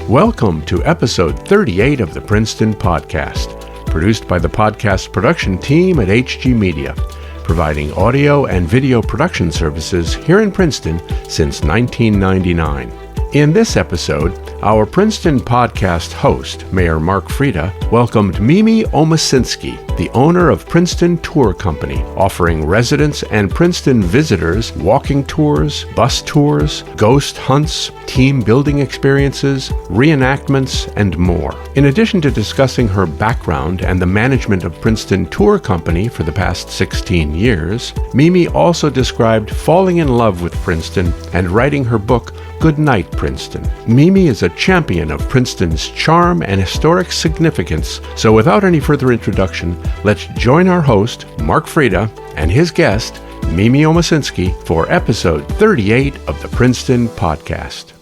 Welcome to episode 38 of the Princeton Podcast, produced by the podcast production team at HG Media, providing audio and video production services here in Princeton since 1999. In this episode, our Princeton Podcast host, Mayor Mark Freda, welcomed Mimi Omiecinski, the owner of Princeton Tour Company, offering residents and Princeton visitors walking tours, bus tours, ghost hunts, team building experiences, reenactments, and more. In addition to discussing her background and the management of Princeton Tour Company for the past 16 years, Mimi also described falling in love with Princeton and writing her book, Night Princeton. Mimi is a champion of Princeton's charm and historic significance, so without any further introduction, let's join our host, Mark Freda, and his guest, Mimi Omiecinski, for episode 38 of the Princeton Podcast.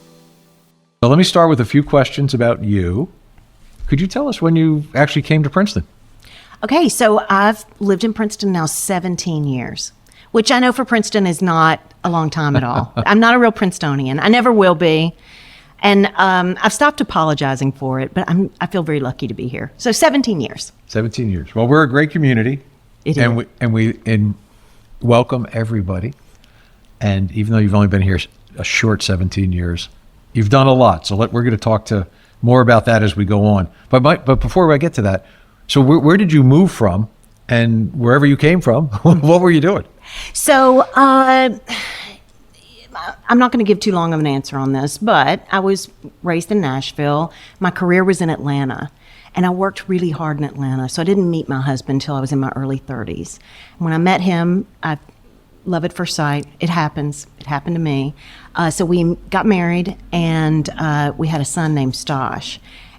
So let me start with a few questions about you. Could you tell us when you actually came to Princeton? Okay, so I've lived in Princeton now 17 years, which I know for Princeton is not a long time at all. I'm not a real Princetonian. I never will be. And I've stopped apologizing for it, but I feel very lucky to be here. So 17 years. 17 years. Well, we're a great community. It and is. We welcome everybody. And even though you've only been here a short 17 years, you've done a lot. So we're going to talk to more about that as we go on. But before I get to that, so where did you move from? And wherever you came from, what were you doing? So I'm not going to give too long of an answer on this, but I was raised in Nashville. My career was in Atlanta, and I worked really hard in Atlanta. So I didn't meet my husband until I was in my early 30s. When I met him, I love at first sight. It happens. It happened to me. So we got married, and we had a son named Stosh.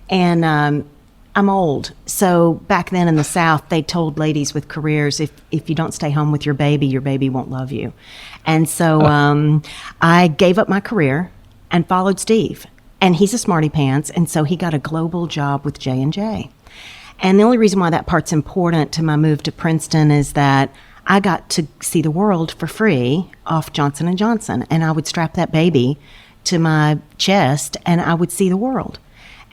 And I'm old. So back then in the South, they told ladies with careers, if you don't stay home with your baby won't love you. And so I gave up my career and followed Steve. And he's a smarty pants, and so he got a global job with J&J. And the only reason why that part's important to my move to Princeton is that I got to see the world for free off Johnson & Johnson. And I would strap that baby to my chest, and I would see the world.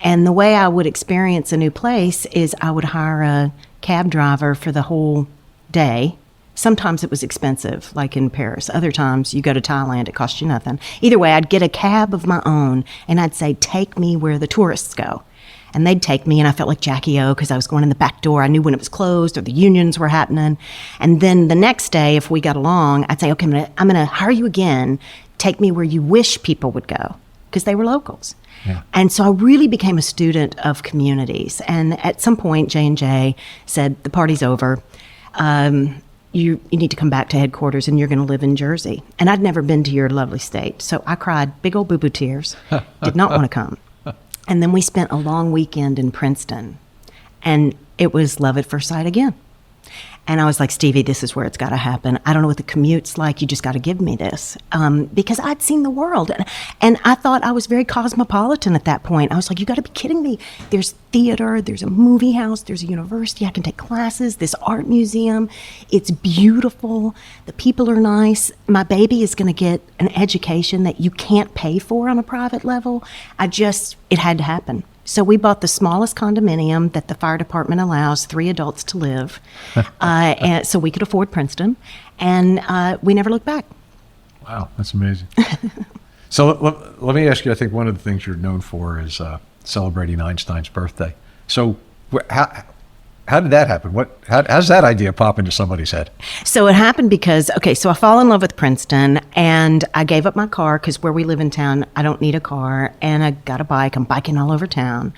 And the way I would experience a new place is I would hire a cab driver for the whole day. Sometimes it was expensive, like in Paris. Other times you go to Thailand, it cost you nothing. Either way, I'd get a cab of my own, and I'd say, take me where the tourists go. And they'd take me, and I felt like Jackie O because I was going in the back door. I knew when it was closed or the unions were happening. And then the next day, if we got along, I'd say, okay, I'm gonna hire you again. Take me where you wish people would go, because they were locals. Yeah. And so I really became a student of communities. And at some point, J&J said, the party's over. You need to come back to headquarters, and you're going to live in Jersey. And I'd never been to your lovely state. So I cried big old boo-boo tears, did not want to come. And then we spent a long weekend in Princeton. And it was love at first sight again. And I was like, Stevie, this is where it's got to happen. I don't know what the commute's like. You just got to give me this. Because I'd seen the world. And I thought I was very cosmopolitan at that point. I was like, you got to be kidding me. There's theater. There's a movie house. There's a university. I can take classes. This art museum. It's beautiful. The people are nice. My baby is going to get an education that you can't pay for on a private level. It had to happen. So we bought the smallest condominium that the fire department allows 3 adults to live, and so we could afford Princeton, and we never looked back. Wow, that's amazing. So let me ask you, I think one of the things you're known for is celebrating Einstein's birthday. So how did that happen? How does that idea pop into somebody's head? So it happened because, so I fall in love with Princeton, and I gave up my car because where we live in town, I don't need a car, and I got a bike. I'm biking all over town.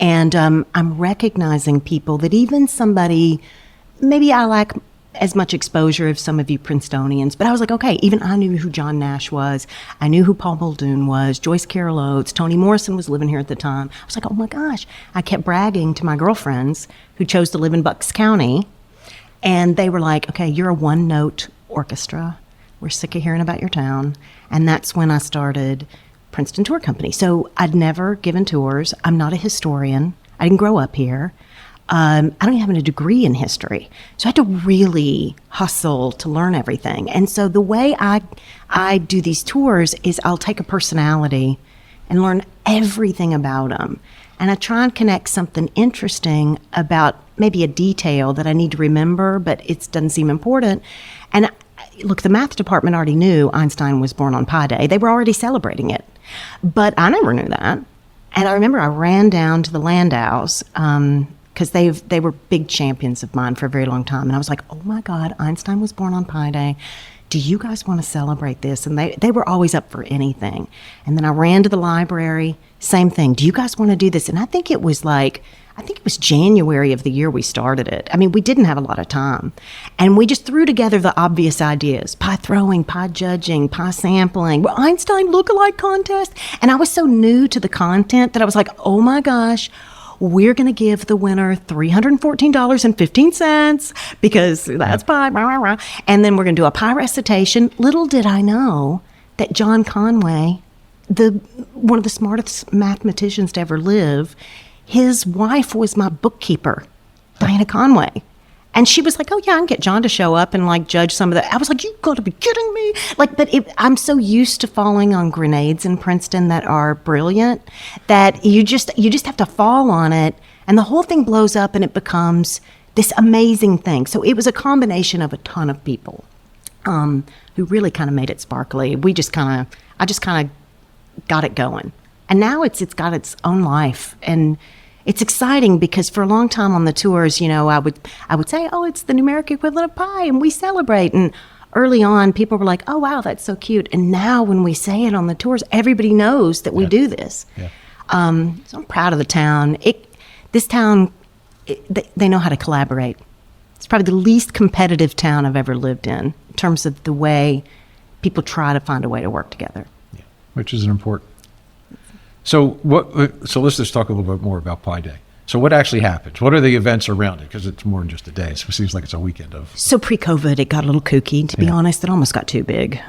And I'm recognizing people that even somebody, maybe I lack as much exposure as some of you Princetonians, but I was like, okay, even I knew who John Nash was. I knew who Paul Muldoon was, Joyce Carol Oates, Toni Morrison was living here at the time. I was like, oh my gosh. I kept bragging to my girlfriends who chose to live in Bucks County, and they were like, okay, you're a one-note orchestra. We're sick of hearing about your town. And that's when I started Princeton Tour Company. So I'd never given tours. I'm not a historian. I didn't grow up here. I don't even have a degree in history. So I had to really hustle to learn everything. And so the way I do these tours is I'll take a personality and learn everything about them. And I try and connect something interesting about maybe a detail that I need to remember, but it doesn't seem important. And look, the math department already knew Einstein was born on Pi Day. They were already celebrating it. But I never knew that. And I remember I ran down to the Landaus, because they were big champions of mine for a very long time. And I was like, oh my God, Einstein was born on Pi Day. Do you guys want to celebrate this? And they were always up for anything. And then I ran to the library, same thing. Do you guys want to do this? And I think it was January of the year we started it. I mean, we didn't have a lot of time. And we just threw together the obvious ideas: pie throwing, pie judging, pie sampling, Einstein lookalike contest. And I was so new to the content that I was like, oh my gosh, we're going to give the winner $314.15 because that's pie. Rah, rah, rah. And then we're going to do a pie recitation. Little did I know that John Conway, one of the smartest mathematicians to ever live, his wife was my bookkeeper, Diana Conway. And she was like, oh, yeah, I can get John to show up and like judge some of that. I was like, you got to be kidding me. I'm so used to falling on grenades in Princeton that are brilliant that you just have to fall on it. And the whole thing blows up and it becomes this amazing thing. So it was a combination of a ton of people who really kind of made it sparkly. I just kind of got it going. And now it's got its own life. And it's exciting because for a long time on the tours, I would say, oh, it's the numeric equivalent of pi, and we celebrate. And early on, people were like, oh, wow, that's so cute. And now when we say it on the tours, everybody knows that we do this. Yeah. So I'm proud of the town. This town, they know how to collaborate. It's probably the least competitive town I've ever lived in terms of the way people try to find a way to work together. Yeah. Which is important. So let's just talk a little bit more about Pi Day. So what actually happens? What are the events around it? Because it's more than just a day. So it seems like it's a weekend of. So pre-COVID, it got a little kooky, to be honest. It almost got too big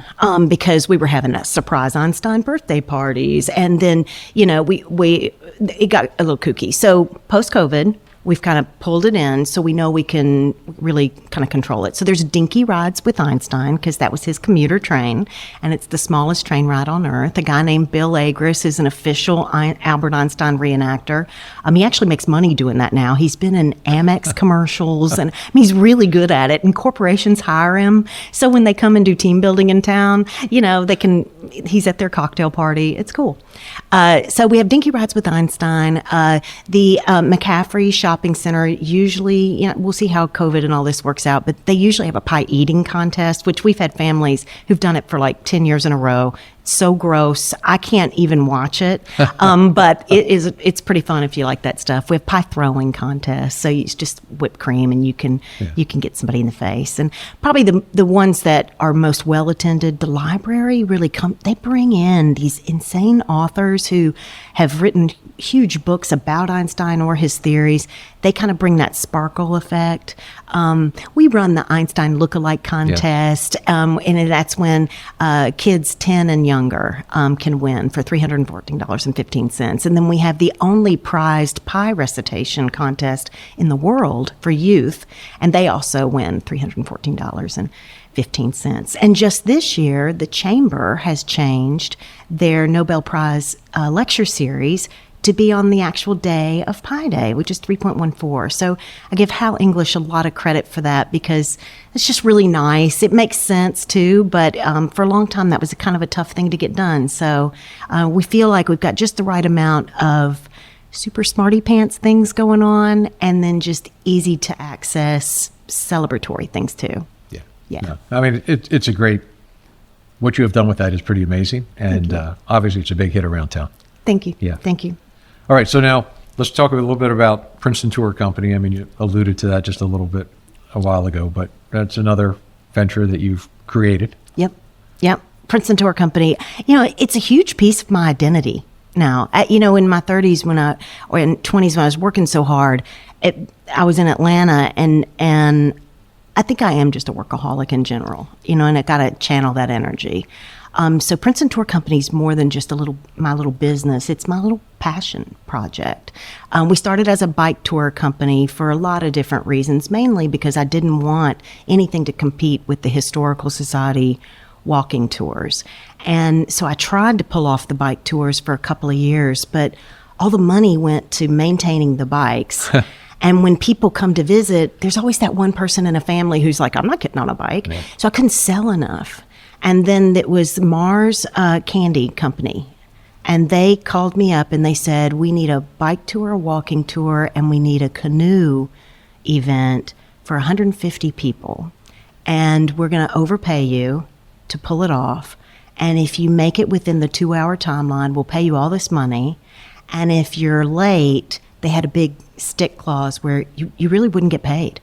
because we were having a surprise Einstein birthday parties. And then, it got a little kooky. So post-COVID, we've kind of pulled it in so we know we can really kind of control it. So there's dinky rides with Einstein because that was his commuter train, and it's the smallest train ride on Earth. A guy named Bill Agris is an official Albert Einstein reenactor. He actually makes money doing that now. He's been in Amex commercials, and he's really good at it, and corporations hire him. So when they come and do team building in town, he's at their cocktail party. It's cool. So we have dinky rides with Einstein. The McCaffrey Shopping Center usually, we'll see how COVID and all this works out, but they usually have a pie eating contest, which we've had families who've done it for like 10 years in a row. It's so gross. I can't even watch it. But it's pretty fun if you like that stuff. We have pie throwing contests. So it's just whipped cream and you can get somebody in the face. And probably the ones that are most well attended, the library really they bring in these insane authors who have written huge books about Einstein or his theories. They kind of bring that sparkle effect. We run the Einstein lookalike contest, and that's when kids 10 and younger can win for $314.15. And then we have the only prized pie recitation contest in the world for youth, and they also win $314.15. And just this year, the Chamber has changed their Nobel Prize lecture series to be on the actual day of Pi Day, which is 3.14. So I give Hal English a lot of credit for that because it's just really nice. It makes sense too, but for a long time that was kind of a tough thing to get done. So we feel like we've got just the right amount of super smarty pants things going on and then just easy to access celebratory things too. Yeah. No, I mean, it's a great, what you have done with that is pretty amazing. And obviously it's a big hit around town. Thank you. Yeah. Thank you. All right, so now let's talk a little bit about Princeton Tour Company. I mean, you alluded to that just a little bit a while ago, but that's another venture that you've created. Yep. Princeton Tour Company. It's a huge piece of my identity now. In my 30s or in 20s when I was working so hard, I was in Atlanta and I think I am just a workaholic in general, and I got to channel that energy. So Princeton Tour Company is more than just my little business. It's my little passion project. We started as a bike tour company for a lot of different reasons, mainly because I didn't want anything to compete with the Historical Society walking tours. And so I tried to pull off the bike tours for a couple of years, but all the money went to maintaining the bikes. And when people come to visit, there's always that one person in a family who's like, I'm not getting on a bike. Yeah. So I couldn't sell enough. And then it was Mars Candy Company. And they called me up and they said, we need a bike tour, a walking tour, and we need a canoe event for 150 people. And we're going to overpay you to pull it off. And if you make it within the 2-hour timeline, we'll pay you all this money. And if you're late, they had a big stick clause where you really wouldn't get paid.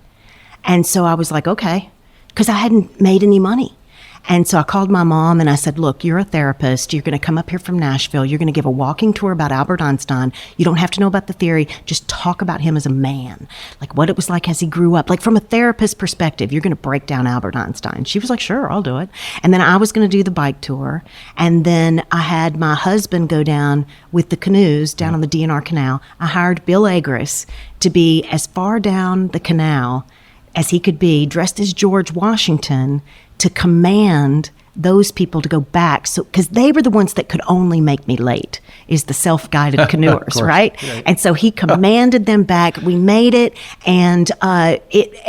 And so I was like, okay, because I hadn't made any money. And so I called my mom and I said, look, you're a therapist. You're going to come up here from Nashville. You're going to give a walking tour about Albert Einstein. You don't have to know about the theory. Just talk about him as a man, like what it was like as he grew up. Like from a therapist perspective, you're going to break down Albert Einstein. She was like, sure, I'll do it. And then I was going to do the bike tour. And then I had my husband go down with the canoes down on the DNR Canal. I hired Bill Agris to be as far down the canal as he could be, dressed as George Washington, to command those people to go back. So, because they were the ones that could only make me late, is the self-guided canoers, right? And so he commanded them back. We made it, and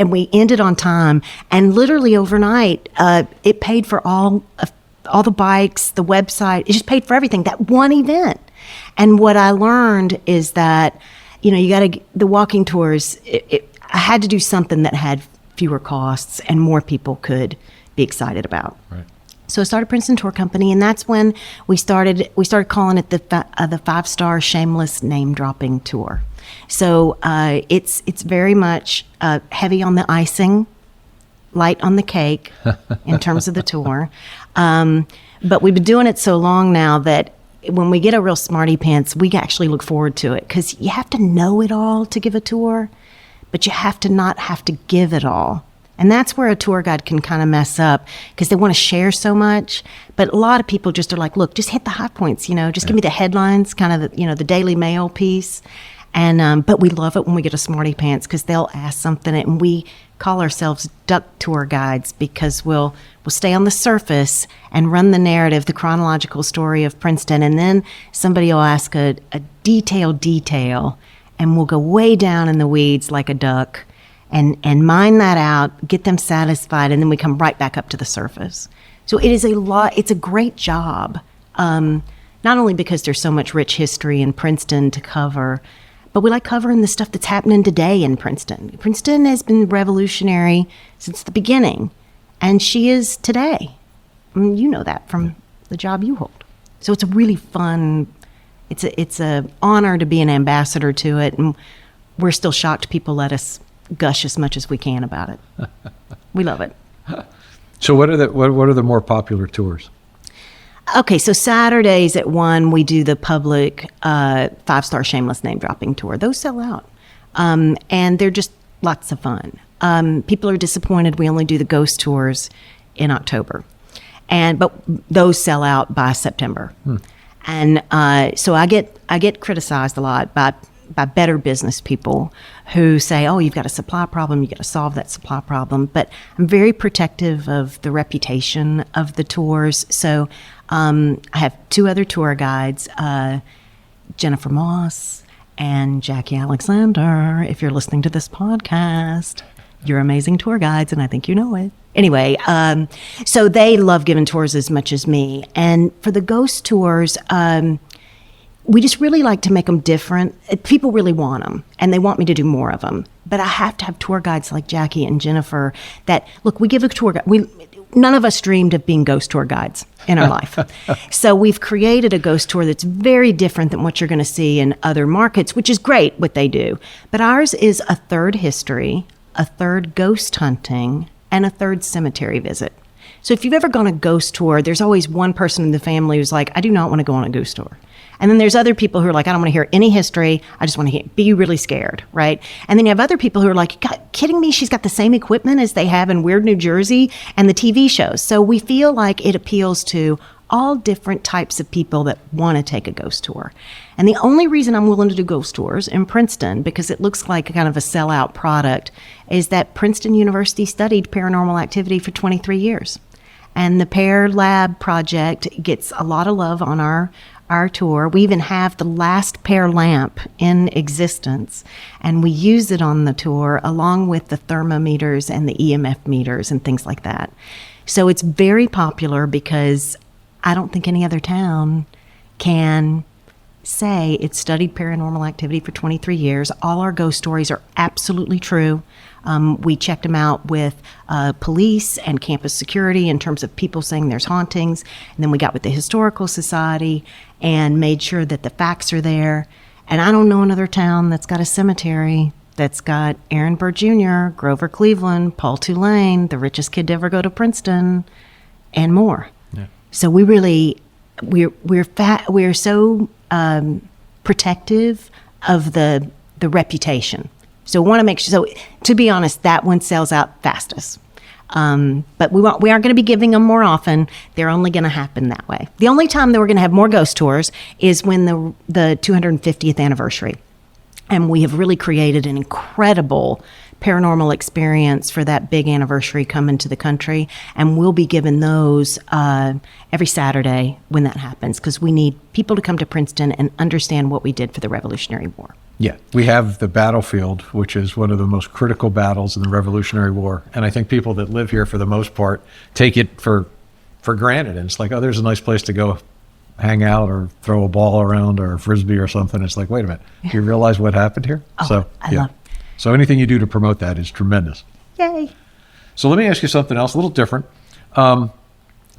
we ended on time. And literally overnight, it paid for all the bikes, the website. It just paid for everything. That one event. And what I learned is that, you got to the walking tours. I had to do something that had fewer costs and more people could be excited about. Right. So I started Princeton Tour Company, and that's when we started calling it the 5-star shameless name dropping tour. So it's very much heavy on the icing, light on the cake in terms of the tour. But we've been doing it so long now that when we get a real smarty pants, we actually look forward to it, because you have to know it all to give a tour, but you have to not have to give it all. And that's where a tour guide can kind of mess up, because they want to share so much. But a lot of people just are like, look, just hit the high points, just give me the headlines, kind of the Daily Mail piece. And but we love it when we get a smarty pants, because they'll ask something, and we call ourselves duck tour guides, because we'll stay on the surface and run the narrative, the chronological story of Princeton. And then somebody will ask a detailed detail, and we'll go way down in the weeds like a duck and mine that out, get them satisfied, and then we come right back up to the surface. So it's a great job, not only because there's so much rich history in Princeton to cover, but we like covering the stuff that's happening today in Princeton. Princeton has been revolutionary since the beginning, and she is today. I mean, you know that from the job you hold. So it's a really fun, it's a honor to be an ambassador to it, and we're still shocked people let us gush as much as we can about it. We love it. So what are the more popular tours? Okay, so Saturdays at 1, we do the public 5-star shameless name dropping tour. Those sell out, and they're just lots of fun. People are disappointed we only do the ghost tours in October, but those sell out by September. And so I get criticized a lot by better business people who say, oh, you've got a supply problem, you got to solve that supply problem. But I'm very protective of the reputation of the tours. So I have 2 other tour guides, Jennifer Moss and Jackie Alexander. If you're listening to this podcast, you're amazing tour guides, and I think you know it. Anyway, so they love giving tours as much as me. And for the ghost tours, we just really like to make them different. People really want them, and they want me to do more of them. But I have to have tour guides like Jackie and Jennifer that, look, we give a tour guide. None of us dreamed of being ghost tour guides in our life. So we've created a ghost tour that's very different than what you're going to see in other markets, which is great what they do. But ours is a third history, a third ghost hunting, and a third cemetery visit. So if you've ever gone a ghost tour, there's always one person in the family who's like, I do not want to go on a ghost tour. And then there's other people who are like, I don't want to hear any history. I just want to be really scared, right? And then you have other people who are like, God, kidding me? She's got the same equipment as they have in Weird New Jersey and the TV shows. So we feel like it appeals to all different types of people that want to take a ghost tour. And the only reason I'm willing to do ghost tours in Princeton, because it looks like kind of a sellout product, is that Princeton University studied paranormal activity for 23 years. And the Pear Lab project gets a lot of love on our tour. We even have the last pear lamp in existence, and we use it on the tour along with the thermometers and the EMF meters and things like that. So it's very popular because I don't think any other town can say it's studied paranormal activity for 23 years. All our ghost stories are absolutely true. We checked them out with police and campus security in terms of people saying there's hauntings. And then we got with the Historical Society and made sure that the facts are there. And I don't know another town that's got a cemetery that's got Aaron Burr Jr., Grover Cleveland, Paul Tulane, the richest kid to ever go to Princeton, and more. Yeah. So we really, we're so protective of the reputation. So we want to make sure. So to be honest, that one sells out fastest. But we aren't going to be giving them more often. They're only going to happen that way. The only time that we're going to have more ghost tours is when the 250th anniversary, and we have really created an incredible paranormal experience for that big anniversary coming to the country, and we'll be giving those every Saturday when that happens, because we need people to come to Princeton and understand what we did for the Revolutionary War. Yeah, we have the battlefield, which is one of the most critical battles in the Revolutionary War, and I think people that live here, for the most part, take it for granted. And it's like, oh, there's a nice place to go hang out or throw a ball around or a frisbee or something. It's like, wait a minute, do you realize what happened here? Oh, I love it. So anything you do to promote that is tremendous. Yay. So let me ask you something else, a little different.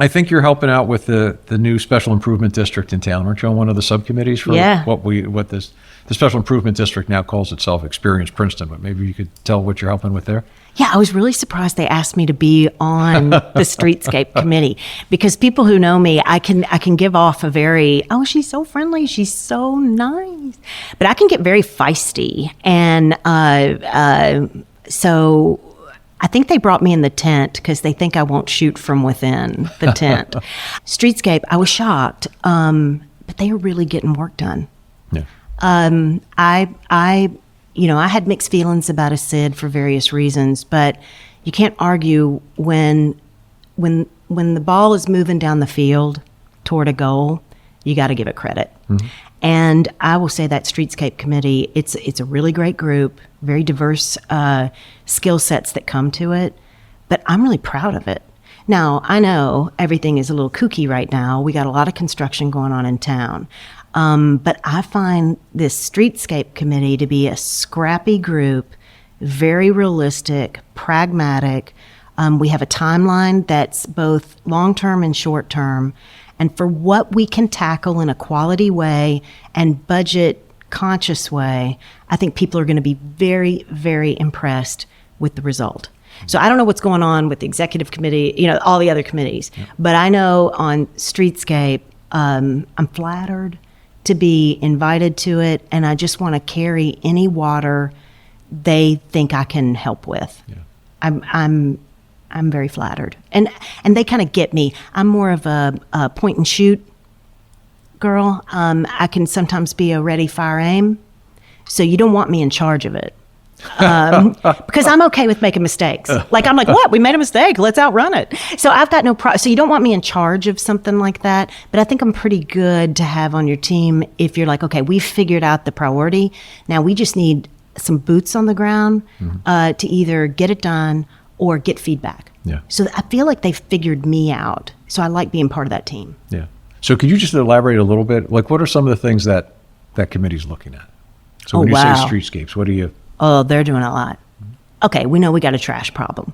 I think you're helping out with the new Special Improvement District in town. Aren't you on one of the subcommittees for what the Special Improvement District now calls itself Experience Princeton, but maybe you could tell what you're helping with there? Yeah, I was really surprised they asked me to be on the Streetscape Committee, because people who know me, I can give off a very, oh, she's so friendly, she's so nice, but I can get very feisty, and so I think they brought me in the tent because they think I won't shoot from within the tent. Streetscape, I was shocked, but they are really getting work done. Yeah. I had mixed feelings about a SID for various reasons, but you can't argue when the ball is moving down the field toward a goal, you got to give it credit. Mm-hmm. And I will say that Streetscape Committee, it's a really great group, very diverse skill sets that come to it, but I'm really proud of it. Now, I know everything is a little kooky right now. We got a lot of construction going on in town. But I find this Streetscape Committee to be a scrappy group, very realistic, pragmatic. We have a timeline that's both long-term and short-term. And for what we can tackle in a quality way and budget-conscious way, I think people are going to be very, very impressed with the result. So I don't know what's going on with the executive committee, all the other committees. Yeah. But I know on Streetscape, I'm flattered to be invited to it, and I just want to carry any water they think I can help with. Yeah. I'm very flattered, and they kind of get me. I'm more of a point and shoot girl. I can sometimes be a ready, fire, aim. So you don't want me in charge of it. Because I'm okay with making mistakes. I'm like, what? We made a mistake. Let's outrun it. So I've got no problem. So you don't want me in charge of something like that. But I think I'm pretty good to have on your team if you're like, okay, we've figured out the priority. Now we just need some boots on the ground to either get it done or get feedback. Yeah. So I feel like they've figured me out. So I like being part of that team. Yeah. So could you just elaborate a little bit? Like, what are some of the things that committee's looking at? So when you say streetscapes, what do you... Oh, they're doing a lot. Okay, we know we got a trash problem.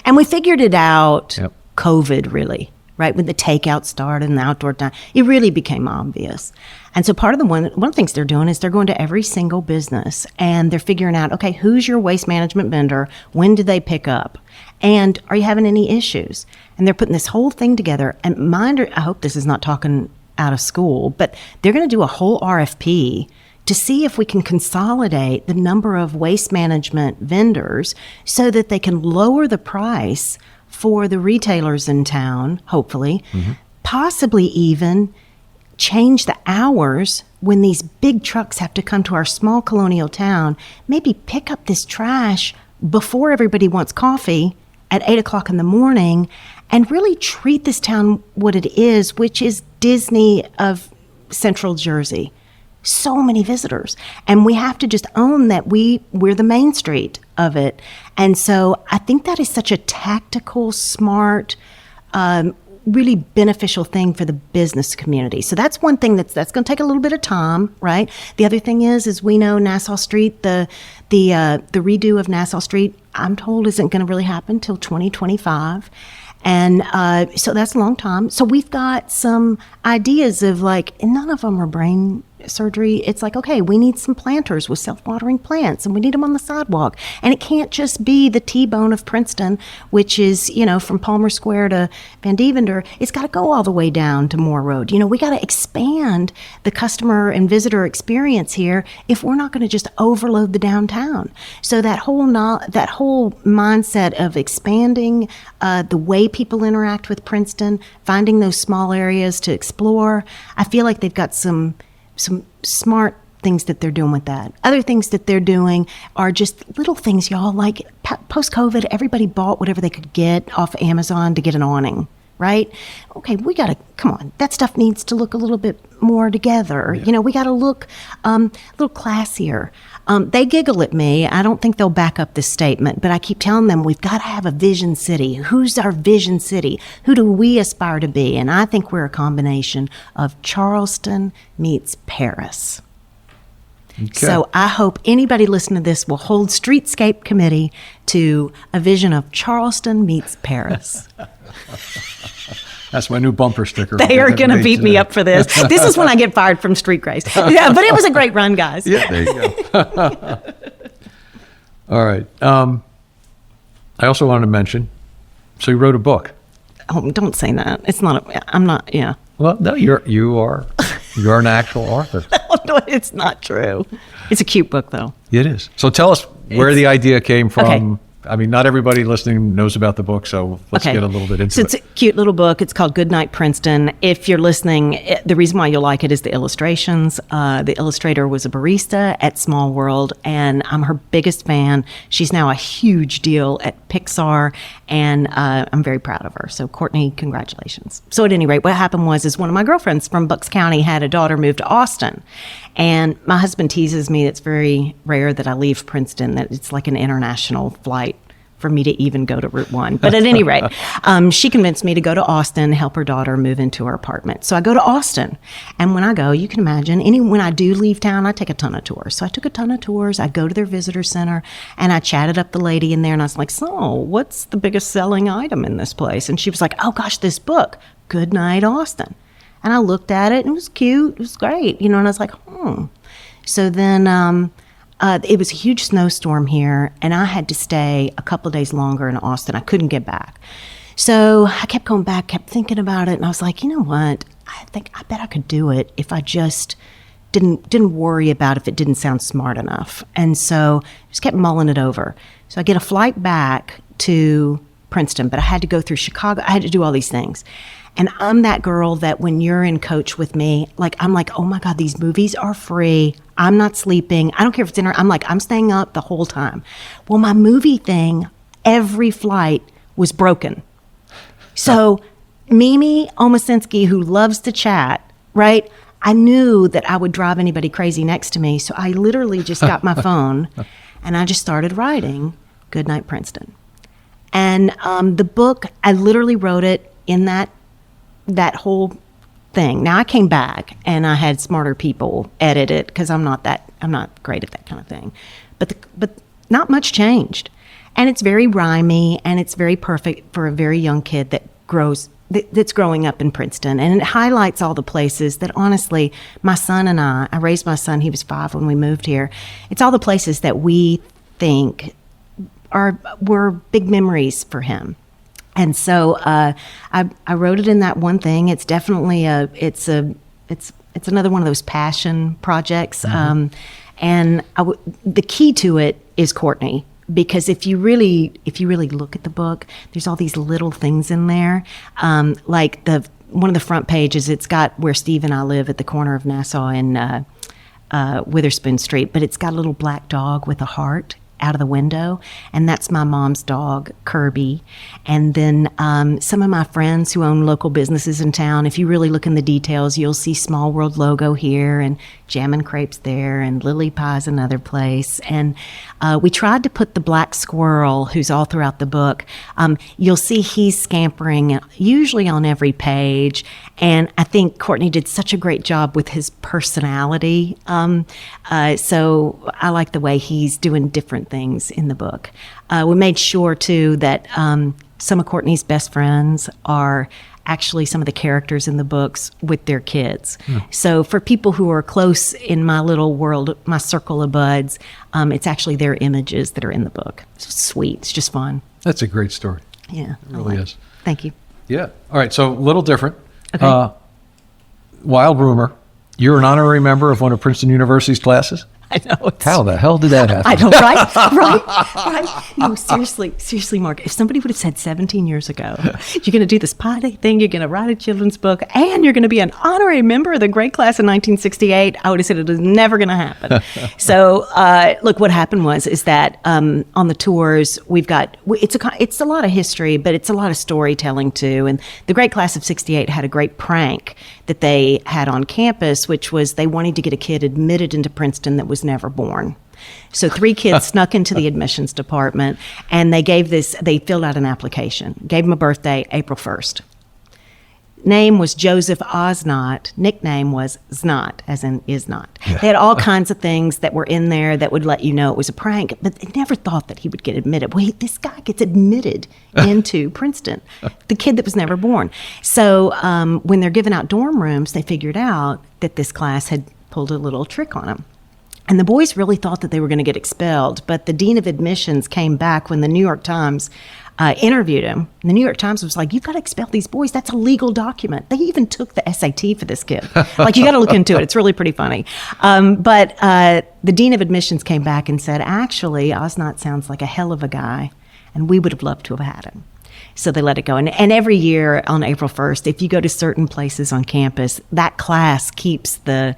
And we figured it out, COVID really, right? When the takeout started and the outdoor time, it really became obvious. And so part of one of the things they're doing is they're going to every single business and they're figuring out, okay, who's your waste management vendor? When do they pick up? And are you having any issues? And they're putting this whole thing together. And I hope this is not talking out of school, but they're going to do a whole RFP to see if we can consolidate the number of waste management vendors so that they can lower the price for the retailers in town, hopefully, possibly even change the hours when these big trucks have to come to our small colonial town, maybe pick up this trash before everybody wants coffee at 8 o'clock in the morning and really treat this town what it is, which is Disney of Central Jersey. So many visitors, and we have to just own that we're the main street of it. And so I think that is such a tactical, smart, really beneficial thing for the business community. So that's one thing that's going to take a little bit of time, right? The other thing is we know Nassau Street, the redo of Nassau Street, I'm told isn't going to really happen till 2025. And so that's a long time. So we've got some ideas of and none of them are brain surgery. It's like, okay, we need some planters with self-watering plants, and we need them on the sidewalk. And it can't just be the T-bone of Princeton, which is, from Palmer Square to Van Devender. It's got to go all the way down to Moore Road. We got to expand the customer and visitor experience here if we're not going to just overload the downtown. So that whole mindset of expanding the way people interact with Princeton, finding those small areas to explore, I feel like they've got some smart things that they're doing with that. Other things that they're doing are just little things, y'all. Like post-COVID, everybody bought whatever they could get off Amazon to get an awning, right? Okay, we got to, come on. That stuff needs to look a little bit more together. Yeah. We got to look a little classier. They giggle at me. I don't think they'll back up this statement, but I keep telling them we've got to have a vision city. Who's our vision city? Who do we aspire to be? And I think we're a combination of Charleston meets Paris. Okay. So I hope anybody listening to this will hold Streetscape Committee to a vision of Charleston meets Paris. That's my new bumper sticker. They are going to beat me up for this. This is when I get fired from Street Grace. Yeah, but it was a great run, guys. Yeah, there you go. All right. I also wanted to mention, so you wrote a book. Oh, don't say that. It's not. I'm not. Yeah. Well, no, you're an actual author. No, it's not true. It's a cute book, though. It is. So tell us where the idea came from. Okay. I mean, not everybody listening knows about the book, so let's get a little bit into it. So it's a cute little book. It's called Good Night Princeton. If you're listening, the reason why you'll like it is the illustrations. The illustrator was a barista at Small World, and I'm her biggest fan. She's now a huge deal at Pixar, and I'm very proud of her. So Courtney, congratulations. So at any rate, what happened was one of my girlfriends from Bucks County had a daughter move to Austin. And my husband teases me it's very rare that I leave Princeton, that it's like an international flight for me to even go to Route 1. But at any rate, she convinced me to go to Austin, help her daughter move into her apartment. So I go to Austin. And when I go, you can imagine, when I do leave town, I take a ton of tours. So I took a ton of tours. I go to their visitor center, and I chatted up the lady in there, and I was like, so what's the biggest selling item in this place? And she was like, oh, gosh, this book, Good Night Austin. And I looked at it, and it was cute. It was great, and I was like, So then it was a huge snowstorm here, and I had to stay a couple of days longer in Austin. I couldn't get back. So I kept going back, kept thinking about it, and I was like, you know what? I bet I could do it if I just didn't worry about if it didn't sound smart enough. And so I just kept mulling it over. So I get a flight back to Princeton, but I had to go through Chicago. I had to do all these things. And I'm that girl that when you're in coach with me, I'm like, oh my God, these movies are free. I'm not sleeping. I don't care if it's dinner. I'm staying up the whole time. Well, my movie thing, every flight was broken. So Mimi Omiecinski, who loves to chat, right? I knew that I would drive anybody crazy next to me. So I literally just got my phone and I just started writing Good Night Princeton. And the book, I literally wrote it in that whole thing. Now I came back and I had smarter people edit it because I'm not great at that kind of thing. But not much changed. And it's very rhymey and it's very perfect for a very young kid that's growing up in Princeton. And it highlights all the places that honestly, my son and I raised my son, he was 5 when we moved here. It's all the places that we think were big memories for him. And so I wrote it in that one thing. It's definitely it's another one of those passion projects. Mm-hmm. And the key to it is Courtney, because if you really look at the book, there's all these little things in there. Like one of the front pages, it's got where Steve and I live at the corner of Nassau and Witherspoon Street, but it's got a little black dog with a heart out of the window, and that's my mom's dog, Kirby. And then some of my friends who own local businesses in town, if you really look in the details, you'll see Small World logo here and Jam and Crepes there and Lily Pie's another place. And we tried to put the black squirrel, who's all throughout the book. You'll see he's scampering usually on every page. And I think Courtney did such a great job with his personality. So I like the way he's doing different things in the book. We made sure, too, that some of Courtney's best friends are actually some of the characters in the books with their kids. So for people who are close in my little world, my circle of buds, it's actually their images that are in the book. It's sweet. It's just fun. That's a great story. Yeah. It really is. Thank you. Yeah. All right. So a little different. Okay. Wild rumor. You're an honorary member of one of Princeton University's classes? I know. How the hell did that happen? I know, right? No, seriously, Mark, if somebody would have said 17 years ago, you're going to do this Pi Day thing, you're going to write a children's book, and you're going to be an honorary member of the great class in 1968, I would have said it was never going to happen. So, look, what happened is that on the tours, it's a lot of history, but it's a lot of storytelling too. And the great class of 68 had a great prank that they had on campus, which was they wanted to get a kid admitted into Princeton that was never born. So 3 kids snuck into the admissions department, and they filled out an application, gave them a birthday, April 1st. Name was Joseph Osnot. Nickname was Znot, as in is not. Yeah. They had all kinds of things that were in there that would let you know it was a prank, but they never thought that he would get admitted. Wait, this guy gets admitted into Princeton, the kid that was never born. So when they're giving out dorm rooms, they figured out that this class had pulled a little trick on them. And the boys really thought that they were going to get expelled, but the dean of admissions came back when the New York Times interviewed him. And the New York Times was like, "You've got to expel these boys. That's a legal document." They even took the SAT for this kid. Like, you got to look into it. It's really pretty funny. But the dean of admissions came back and said, "Actually, Osnot sounds like a hell of a guy, and we would have loved to have had him." So they let it go. And every year on April 1st, if you go to certain places on campus, that class keeps the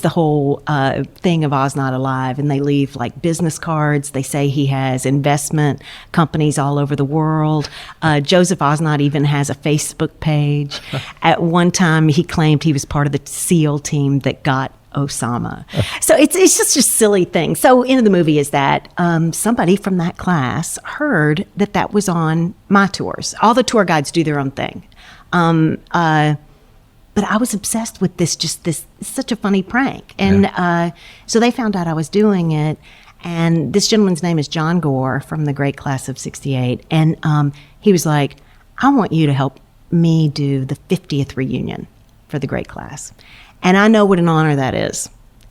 whole thing of Osnot alive. And they leave like business cards. They say he has investment companies all over the world. Joseph Osnot even has a Facebook page. At one time, he claimed he was part of the SEAL team that got Osama. So it's just a silly thing. So end of the movie is that somebody from that class heard that was on my tours. All the tour guides do their own thing. But I was obsessed with this such a funny prank. And so they found out I was doing it. And this gentleman's name is John Gore from the great class of 68. And he was like, "I want you to help me do the 50th reunion for the great class." And I know what an honor that is,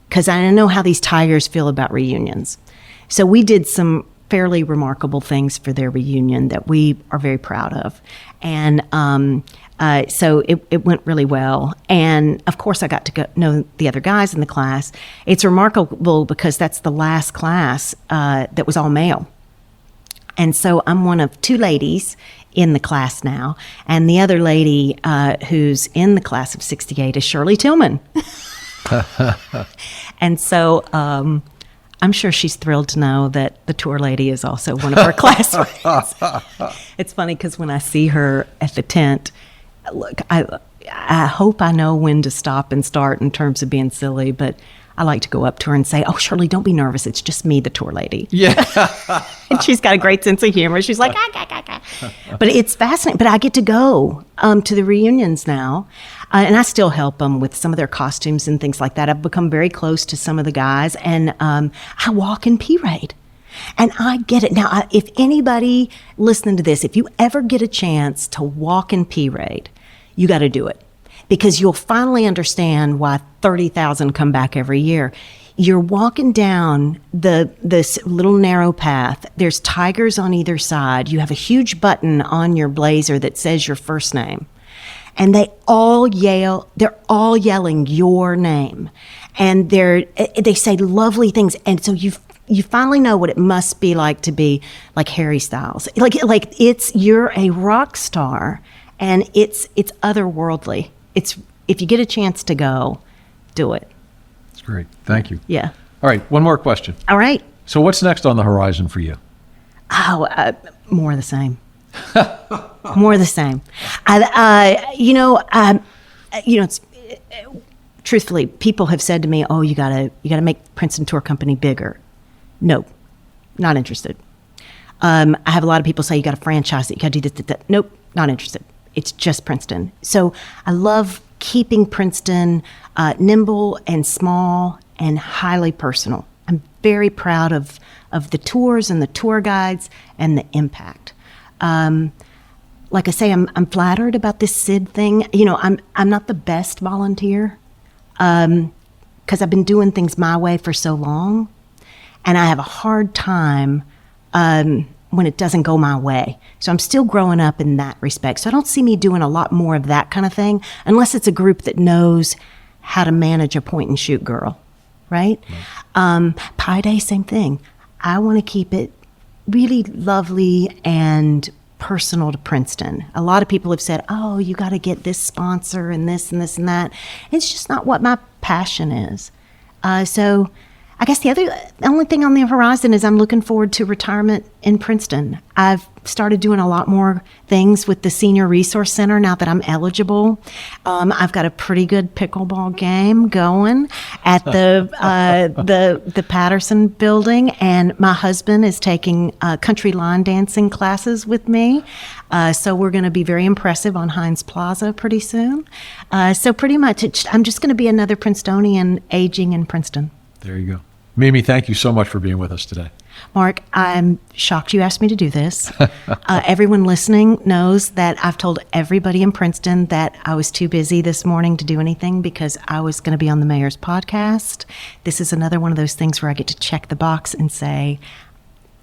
because I know how these Tigers feel about reunions. So we did some fairly remarkable things for their reunion that we are very proud of. And so it went really well. And, of course, I got to know the other guys in the class. It's remarkable because that's the last class that was all male. And so I'm one of 2 ladies in the class now. And the other lady who's in the class of 68 is Shirley Tillman. And so I'm sure she's thrilled to know that the tour lady is also one of her classmates. It's funny because when I see her at the tent, look, I hope I know when to stop and start in terms of being silly, but I like to go up to her and say, "Oh, Shirley, don't be nervous. It's just me, the tour lady." Yeah. And she's got a great sense of humor. She's like, But it's fascinating. But I get to go to the reunions now, and I still help them with some of their costumes and things like that. I've become very close to some of the guys, and I walk in P-Raid. And I get it. Now, if anybody listening to this, if you ever get a chance to walk in P-Raid, you got to do it. Because you'll finally understand why 30,000 come back every year. You're walking down this little narrow path. There's tigers on either side. You have a huge button on your blazer that says your first name. And they all yell. They're all yelling your name. And they say lovely things. And so you finally know what it must be like to be like Harry Styles. Like you're a rock star, and it's otherworldly. If you get a chance to go, do it. That's great. Thank you. Yeah. All right. One more question. All right. So what's next on the horizon for you? Oh, more of the same. More of the same. It's, truthfully, people have said to me, "Oh, you gotta make Princeton Tour Company bigger." No, not interested. I have a lot of people say you got to franchise it. You got to do this. Nope, not interested. It's just Princeton. So I love keeping Princeton nimble and small and highly personal. I'm very proud of the tours and the tour guides and the impact. Like I say, I'm flattered about this SID thing. I'm not the best volunteer because I've been doing things my way for so long, and I have a hard time when it doesn't go my way. So I'm still growing up in that respect. So I don't see me doing a lot more of that kind of thing unless it's a group that knows how to manage a point and shoot girl, right? Pi Day, same thing. I want to keep it really lovely and personal to Princeton. A lot of people have said, "Oh, you got to get this sponsor and this and this and that." It's just not what my passion is. So I guess the only thing on the horizon is I'm looking forward to retirement in Princeton. I've started doing a lot more things with the Senior Resource Center now that I'm eligible. I've got a pretty good pickleball game going at the Patterson building, and my husband is taking country line dancing classes with me. So we're going to be very impressive on Heinz Plaza pretty soon. So pretty much I'm just going to be another Princetonian aging in Princeton. There you go. Mimi, thank you so much for being with us today. Mark, I'm shocked you asked me to do this. Everyone listening knows that I've told everybody in Princeton that I was too busy this morning to do anything because I was going to be on the mayor's podcast. This is another one of those things where I get to check the box and say,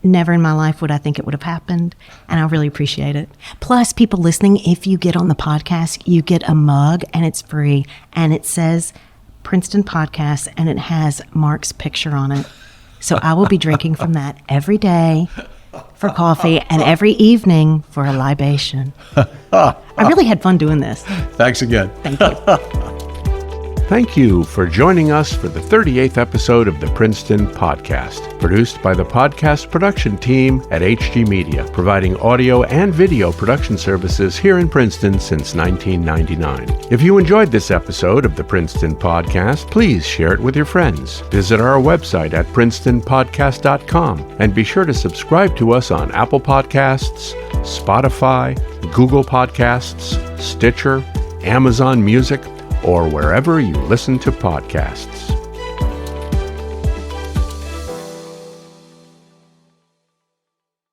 never in my life would I think it would have happened, and I really appreciate it. Plus, people listening, if you get on the podcast, you get a mug, and it's free, and it says Princeton Podcast, and it has Mark's picture on it. So I will be drinking from that every day for coffee and every evening for a libation. I really had fun doing this. Thanks again. Thank you. Thank you for joining us for the 38th episode of the Princeton Podcast, produced by the podcast production team at HG Media, providing audio and video production services here in Princeton since 1999. If you enjoyed this episode of the Princeton Podcast, please share it with your friends. Visit our website at princetonpodcast.com and be sure to subscribe to us on Apple Podcasts, Spotify, Google Podcasts, Stitcher, Amazon Music, or wherever you listen to podcasts.